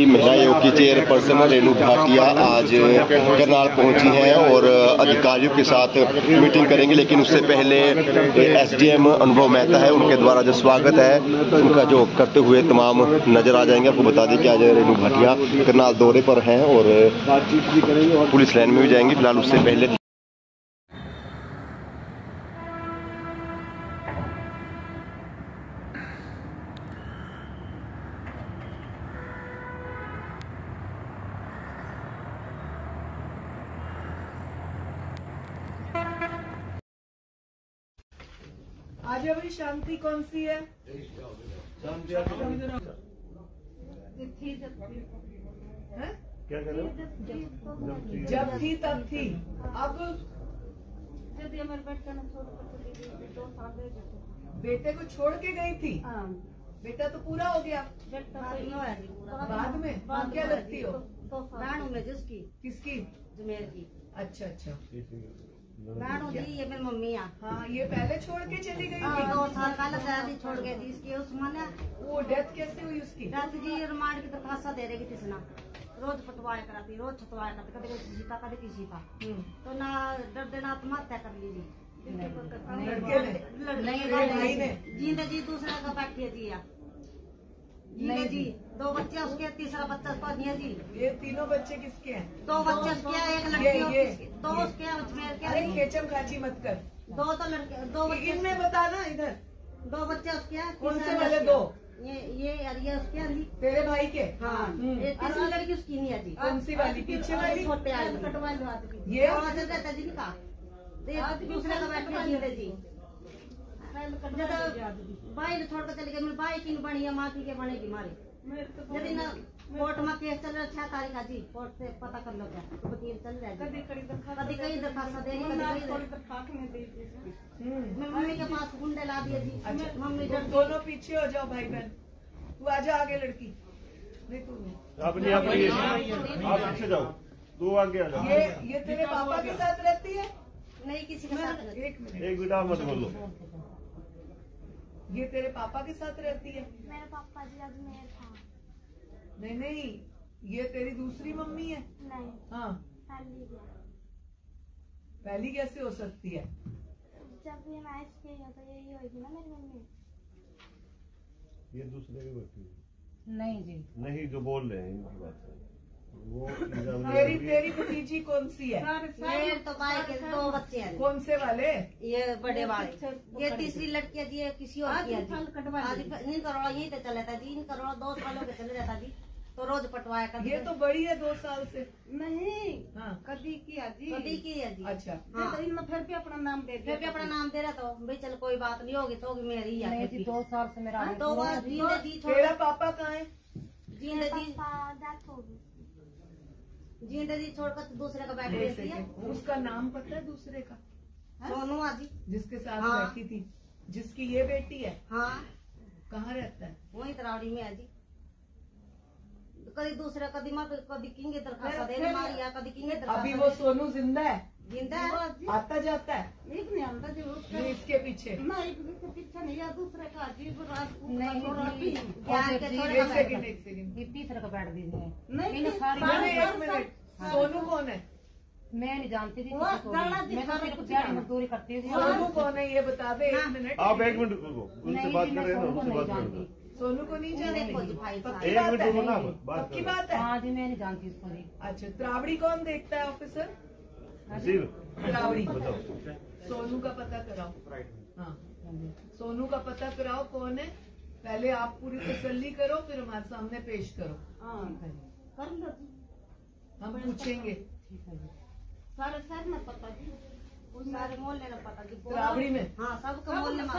महिला आयोग की चेयरपर्सन रेणु भाटिया आज करनाल पहुंची हैं और अधिकारियों के साथ मीटिंग करेंगे, लेकिन उससे पहले एसडीएम अनुभव मेहता है, उनके द्वारा जो स्वागत है उनका जो करते हुए तमाम नजर आ जाएंगे। आपको बता दें कि आज रेणु भाटिया करनाल दौरे पर हैं और पुलिस लाइन में भी जाएंगे। फिलहाल उससे पहले आज अभी शांति कौन सी है? क्या कर रहे हो? जब थी तब थी। अब बेटे को छोड़ के गई थी। बेटा तो पूरा हो गया। बाद में क्या लगती हो? जिसकी किसकी? जमेर की। अच्छा अच्छा। रानू जी ये मेरी मम्मी है। हाँ, ये पहले छोड़ के चली गई थी। 2 साल पहले शादी छोड़ गई थी इसकी। उसमें वो डेथ कैसे हुई उसकी? डेथ जी रिमांड की दरखास्त दे रही थी ना, रोज फटवाया कराती, रोज छटवाया करती, कभी किसी का कभी किसी का। तो ना डर देना आत्महत्या कर ली जींदे जी दूसरे का बैठी है जी। नहीं जी 2 बच्चे उसके, तीसरा बच्चा उसका नहीं है जी। ये तीनों बच्चे किसके हैं? 2 बच्चे उसके हैं, एक लड़की। 2 उसके अरे खेचम खाची मत कर। 2 तो लड़के, 2 बच्चे इनमें बताना इधर। 2 बच्चे उसके हैं। कौन से वाले 2? ये उसके हैं तेरे भाई के? हाँ। तीसरी लड़की उसकी नहीं है जी। कौन सी वाली? पीछे वाली? छोटे वाली ये रहता जी का दूसरे का बैठा जी। भाई ने छोड़कर चले गए। मेरे भाई की बनी है, माँ की के बनेगी मारे। यदि ना कोर्ट में केस चल रहा 6 तारीख का जी, कोर्ट से पता कर लो क्या वकील चल रहा है। कभी कई दरखास्त देगी, मम्मी के पास गुंडे ला दिए जी। अच्छा, मम्मी दोनों पीछे हो जाओ भाई बहन। तू आजा आगे लड़की। नहीं तू आप पीछे जाओ, 2 आगे आ जाओ। ये तेरे पापा के साथ रहती है? नहीं किसी के साथ। एक मिनट, एक बेटा मत बोलो। ये तेरे पापा के साथ रहती है? मेरे पापा जी अजमेर था। नहीं, ये तेरी दूसरी मम्मी है? नहीं। हाँ, पहली कैसे हो सकती है? जब भी मैं इसके तो यही होगी ना मेरी मम्मी। ये दूसरे की बेटी है। नहीं जी, नहीं जो बोल रहे हैं इनकी बात है वो। तेरी भतीजी कौन सी है? मेरे तो भाई के 2 बच्चे हैं। कौन से वाले? ये बड़े वाले। ये तीसरी लड़की है जी, ये किसी और की है जी। आज इन करोड़ा यही तो चला था जी। इन करोड़ा 2 सालों के चले जाता जी, तो रोज पटवाया कर। ये तो बड़ी है 2 साल से। नहीं हाँ, कदी की है जी। कदी की है जी। अच्छा। हाँ। तो इनमें फिर भी अपना नाम दे दिया, फिर भी अपना नाम दे रहा। तो भाई चल कोई बात नहीं होगी, तो होगी मेरी है। 2 साल से मेरा। तो जींदे जी तेरा पापा कहाँ है? जींदे जी डेथ हो गई। जींदे जी छोड़कर दूसरे का बैठ रहती है। उसका नाम पता है दूसरे का? सोनू आजी, जिसके साथ हाँ। बैठी थी, जिसकी ये बेटी है। हाँ कहाँ रहता है? वही तरावड़ी में है जी। कभी दूसरे कभी माँ कभी किंगे दरखास्त दे मारी है, कभी किंगे दरखास्त। अभी वो सोनू जिंदा है? जिंदा है, आता जाता है? एक नहीं आता जी। नहीं, इसके पीछे इसके पीछे नहीं है, दूसरे का अजीब एक सेकंड तीसरे का बैठ दीजिए। एक मिनट, सोनू कौन है? मैं नहीं जानती थी, मैं तो सिर्फ दिहाड़ी मजदूरी करती थी। सोनू कौन है ये बता दे। 1 मिनट, आप 1 मिनट रुको, उनसे बात कर रहे हैं ना, उनसे बात कर रहे हैं। सोनू को नहीं जानती? पक्की 1 बात मिनट रुको ना, है? बात पक्की करो। बात है? हाँ जी, मैं नहीं जानती इसको जी। अच्छा, त्रावड़ी कौन देखता है ऑफिसर? नसीब त्रावड़ी। बताओ। सोनू का पता कराओ। हाँ, सोनू का पता कराओ कौन है। पहले आप पूरी तसल्ली करो, फिर हमारे सामने पेश करो। कर लो जी, हम पूछेंगे। सारे शहर में पता जी, सारे मोहल्ले में पता जी। त्रावड़ी में? हाँ, सबको मोहल्ले में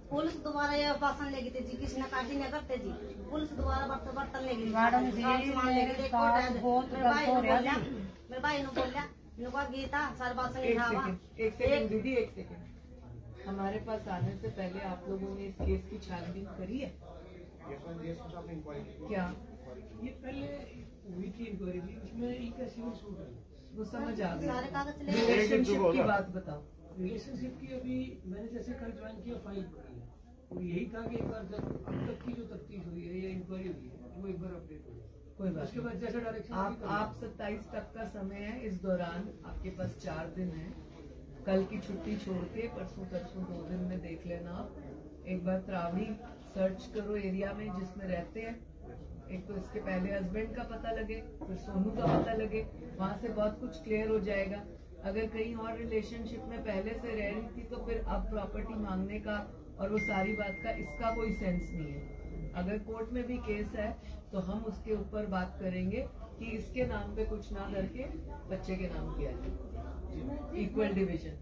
पुलिस दोबारा ये भाषण लेगी थी जी, किसी ने काटी नहीं करते जी। पुलिस दोबारा बर्तन लेगी। मेरे भाई ने बोलिया गीता सर भाषण। एक सेकंड दीदी, 1 सेकंड। हमारे पास आने से पहले आप लोगों ने इस केस की छानबीन करी है क्या? ये पहले हुई थी इंक्वायरी, उसमें इनका सिविल सूट है, वो समझ आ गया। सारे कागज चले। रिलेशनशिप की बात बताओ। रिलेशनशिप की अभी मैंने जैसे कल ज्वाइन किया, फाइल पड़ी है। और यही था कि एक बार जब अब तक की जो तफ्तीश हुई है या इंक्वायरी हुई है वो एक बार अपडेट हो जाए। कोई बात उसके बाद जैसा डायरेक्शन आप 27 तक का समय है। इस दौरान आपके पास 4 दिन है। कल की छुट्टी छोड़ के परसों 2 दिन में देख लेना। आप एक बार त्रावड़ी सर्च करो एरिया में जिसमें रहते हैं। एक तो इसके पहले हस्बैंड का पता लगे, फिर सोनू का पता लगे, वहां से बहुत कुछ क्लियर हो जाएगा। अगर कहीं और रिलेशनशिप में पहले से रह रही थी तो फिर अब प्रॉपर्टी मांगने का और वो सारी बात का इसका कोई सेंस नहीं है। अगर कोर्ट में भी केस है तो हम उसके ऊपर बात करेंगे कि इसके नाम पे कुछ ना करके बच्चे के नाम किया जाए। इक्वल डिवीजन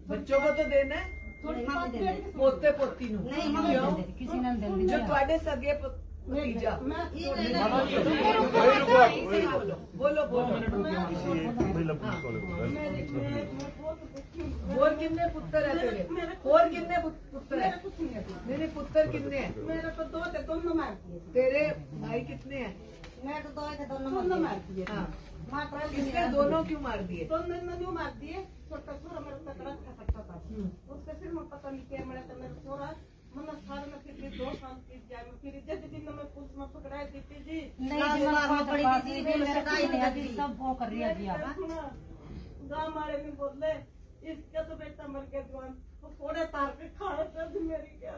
बच्चों को तो देना है, पोते पोती नु किसी ने जो थोड़े सगे भतीजा। बोलो और कितने पुत्र है तेरे? और कितने पुत्र है? मेरे पुत्र कितने हैं? मेरे को 2 थे, दोनों मार दिए। तेरे भाई कितने हैं? मेरे तो 2 थे, दोनों मार दिए। हाँ, किसने दोनों क्यों मार दिए? दोनों क्यों मार दिए? छोटा छोरा मेरा तकड़ा था, उसके फिर मैं पता नहीं क्या मेरा तो मेरा छोरा मतलब सारे में फिर 2 साल की जाए में फिर जब दिन में पुलिस में पकड़ाई दीदी जी नहीं पड़ी थी मेरे का ही सब वो कर रही है गांव वाले में बोले इसका तो बेटा मर गया जवान तो थोड़े तार के खाए तो मेरी क्या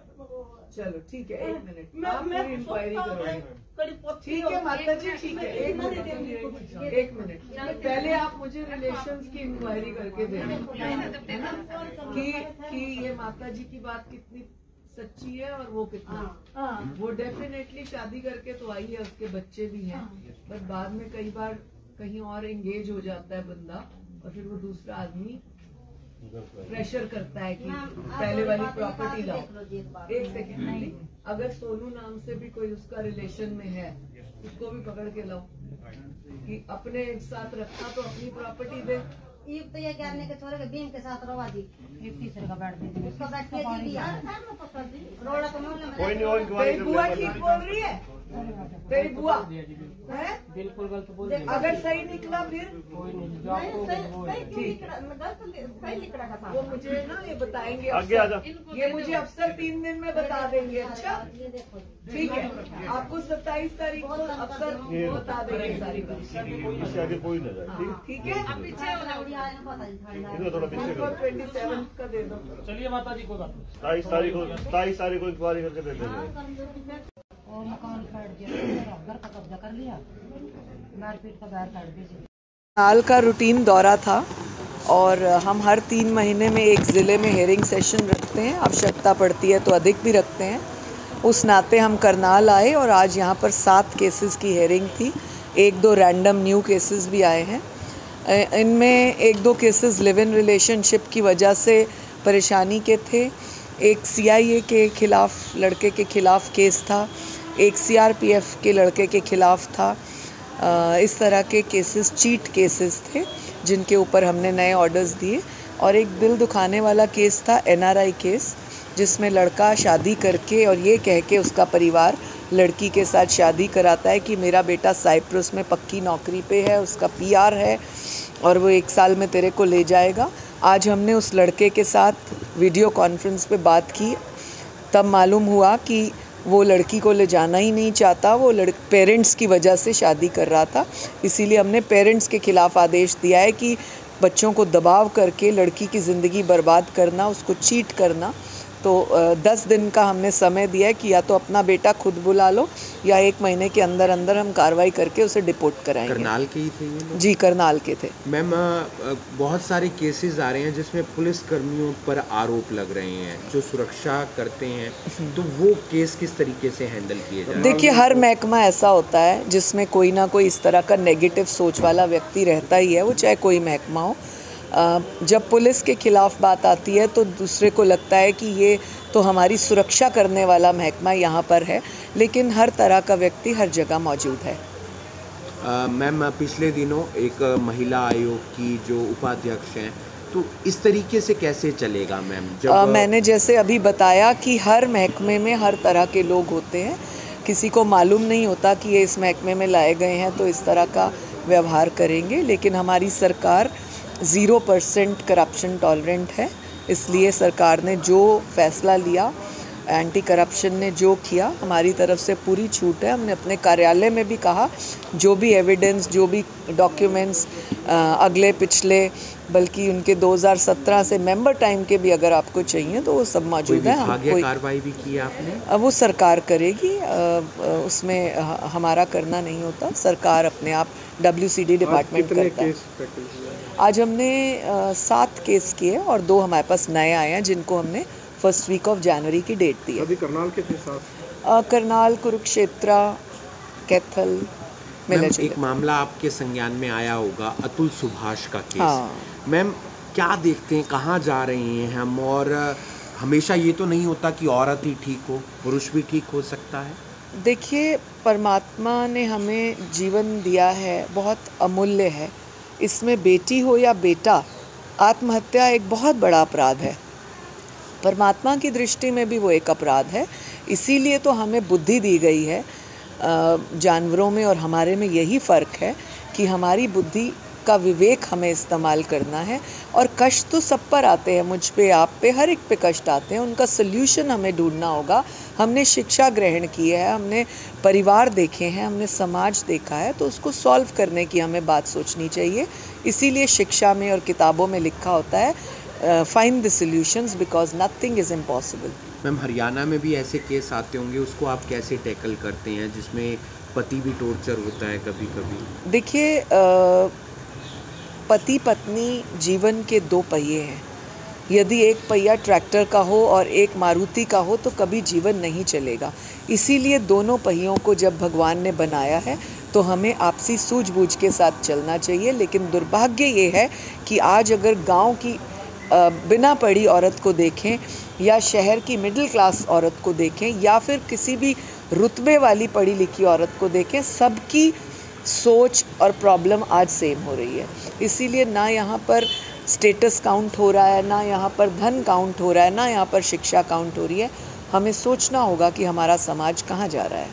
चलो ठीक है, 1 मिनट आप पूरी इंक्वायरी करो। ठीक है माता जी, ठीक है, 1 मिनट पहले आप मुझे रिलेशंस की इंक्वायरी करके देना कि ये माता जी की बात कितनी सच्ची है और वो कितना। वो डेफिनेटली शादी करके तो आई है, उसके बच्चे भी हैं, पर बाद में कई बार कहीं और एंगेज हो जाता है बंदा और फिर वो दूसरा आदमी प्रेशर करता है कि पहले वाली प्रॉपर्टी लाओ। 1 सेकेंड, अगर सोनू नाम से भी कोई उसका रिलेशन में है उसको भी पकड़ के लाओ कि अपने एक साथ रखना तो अपनी प्रॉपर्टी दे। तो ये कहने के छोरे के बीम के साथ रवा दी, एक तीसरे का बैठ दी उसका बैठ के दी रोड़ा तो कोई नहीं। तेरी बुआ ठीक बोल रही है? तेरी बुआ है बिल्कुल गलत बोल अगर सही निकला फिर वो मुझे ना ये बताएंगे आगे आ जा। ये मुझे अफसर 3 दिन में बता देंगे। अच्छा ठीक है, आपको 27 तारीख को अफसर बता देंगे सारी बात। आगे कोई न जाए, ठीक है, थोड़ा पीछे करो। 27 का दे दो। चलिए माता जी को 27 तारीख को इंक्वायरी करके दे देंगे। और मकान फट गया, घर का कब्जा कर लिया, मारपीट का घर काट दीजिए। साल का रूटीन दौरा था और हम हर 3 महीने में एक ज़िले में हेयरिंग सेशन रखते हैं। आवश्यकता पड़ती है तो अधिक भी रखते हैं। उस नाते हम करनाल आए और आज यहाँ पर 7 केसेस की हेयरिंग थी। 1-2 रैंडम न्यू केसेस भी आए हैं। इनमें 1-2 केसेस लिव इन रिलेशनशिप की वजह से परेशानी के थे। एक CIA के खिलाफ लड़के के खिलाफ केस था, एक CRPF के लड़के के खिलाफ था। इस तरह के केसेस चीट केसेस थे जिनके ऊपर हमने नए ऑर्डर्स दिए। और एक दिल दुखाने वाला केस था NRI केस, जिसमें लड़का शादी करके और ये कह के उसका परिवार लड़की के साथ शादी कराता है कि मेरा बेटा साइप्रस में पक्की नौकरी पे है, उसका PR है और वो 1 साल में तेरे को ले जाएगा। आज हमने उस लड़के के साथ वीडियो कॉन्फ्रेंस पे बात की, तब मालूम हुआ कि वो लड़की को ले जाना ही नहीं चाहता। वो पेरेंट्स की वजह से शादी कर रहा था, इसीलिए हमने पेरेंट्स के खिलाफ आदेश दिया है कि बच्चों को दबाव करके लड़की की ज़िंदगी बर्बाद करना, उसको चीट करना। तो 10 दिन का हमने समय दिया है कि या तो अपना बेटा खुद बुला लो या 1 महीने के अंदर अंदर हम कार्रवाई करके उसे डिपोर्ट कराएंगे। करनाल के ही थे ये लोग? जी करनाल के थे। मैम बहुत सारे केसेस आ रहे हैं जिसमें पुलिस कर्मियों पर आरोप लग रहे हैं जो सुरक्षा करते हैं, तो वो केस किस तरीके से हैंडल किए जाए? देखिए, हर महकमा ऐसा होता है जिसमें कोई ना कोई इस तरह का नेगेटिव सोच वाला व्यक्ति रहता ही है, वो चाहे कोई महकमा हो। जब पुलिस के खिलाफ बात आती है तो दूसरे को लगता है कि ये तो हमारी सुरक्षा करने वाला महकमा यहाँ पर है, लेकिन हर तरह का व्यक्ति हर जगह मौजूद है। मैम पिछले दिनों एक महिला आयोग की जो उपाध्यक्ष हैं, तो इस तरीके से कैसे चलेगा मैम? जब मैंने जैसे अभी बताया कि हर महकमे में हर तरह के लोग होते हैं, किसी को मालूम नहीं होता कि ये इस महकमे में लाए गए हैं तो इस तरह का व्यवहार करेंगे, लेकिन हमारी सरकार 0% करप्शन टॉलरेंट है। इसलिए सरकार ने जो फैसला लिया एंटी करप्शन ने जो किया, हमारी तरफ से पूरी छूट है। हमने अपने कार्यालय में भी कहा जो भी एविडेंस, जो भी डॉक्यूमेंट्स अगले पिछले, बल्कि उनके 2017 से मेंबर टाइम के भी अगर आपको चाहिए तो वो सब मौजूद है। हम कोई कार्रवाई भी की आपने? वो सरकार करेगी, उसमें हमारा करना नहीं होता, सरकार अपने आप WCD डिपार्टमेंट करता है। आज हमने 7 केस किए और 2 हमारे पास नए आए हैं जिनको हमने फर्स्ट वीक ऑफ जनवरी की डेट दी है। अभी करनाल के थे 7? करनाल, कुरुक्षेत्र, कैथल, मैम एक मामला आपके संज्ञान में आया होगा, अतुल सुभाष का केस। हाँ। मैम क्या देखते हैं, कहाँ जा रहे हैं हम? और हमेशा ये तो नहीं होता कि औरत ही ठीक हो, पुरुष भी ठीक हो सकता है। देखिए, परमात्मा ने हमें जीवन दिया है, बहुत अमूल्य है। इसमें बेटी हो या बेटा, आत्महत्या एक बहुत बड़ा अपराध है। परमात्मा की दृष्टि में भी वो एक अपराध है। इसीलिए तो हमें बुद्धि दी गई है। जानवरों में और हमारे में यही फ़र्क है कि हमारी बुद्धि का विवेक हमें इस्तेमाल करना है। और कष्ट तो सब पर आते हैं, मुझ पे, आप पे, हर एक पे कष्ट आते हैं। उनका सल्यूशन हमें ढूंढना होगा। हमने शिक्षा ग्रहण की है, हमने परिवार देखे हैं, हमने समाज देखा है, तो उसको सॉल्व करने की हमें बात सोचनी चाहिए। इसीलिए शिक्षा में और किताबों में लिखा होता है find the solutions because nothing is impossible. Ma'am Haryana में भी ऐसे केस आते होंगे, उसको आप कैसे टैकल करते हैं जिसमें पति भी टॉर्चर होता है कभी कभी? देखिए, पति पत्नी जीवन के 2 पहिए हैं। यदि एक पहिया ट्रैक्टर का हो और एक मारुति का हो तो कभी जीवन नहीं चलेगा। इसीलिए दोनों पहियों को जब भगवान ने बनाया है तो हमें आपसी सूझबूझ के साथ चलना चाहिए। लेकिन दुर्भाग्य ये है कि आज अगर गांव की बिना पढ़ी औरत को देखें या शहर की मिडिल क्लास औरत को देखें या फिर किसी भी रुतबे वाली पढ़ी लिखी औरत को देखें, सबकी सोच और प्रॉब्लम आज सेम हो रही है। इसीलिए ना यहाँ पर स्टेटस काउंट हो रहा है, ना यहाँ पर धन काउंट हो रहा है, ना यहाँ पर शिक्षा काउंट हो रही है। हमें सोचना होगा कि हमारा समाज कहाँ जा रहा है।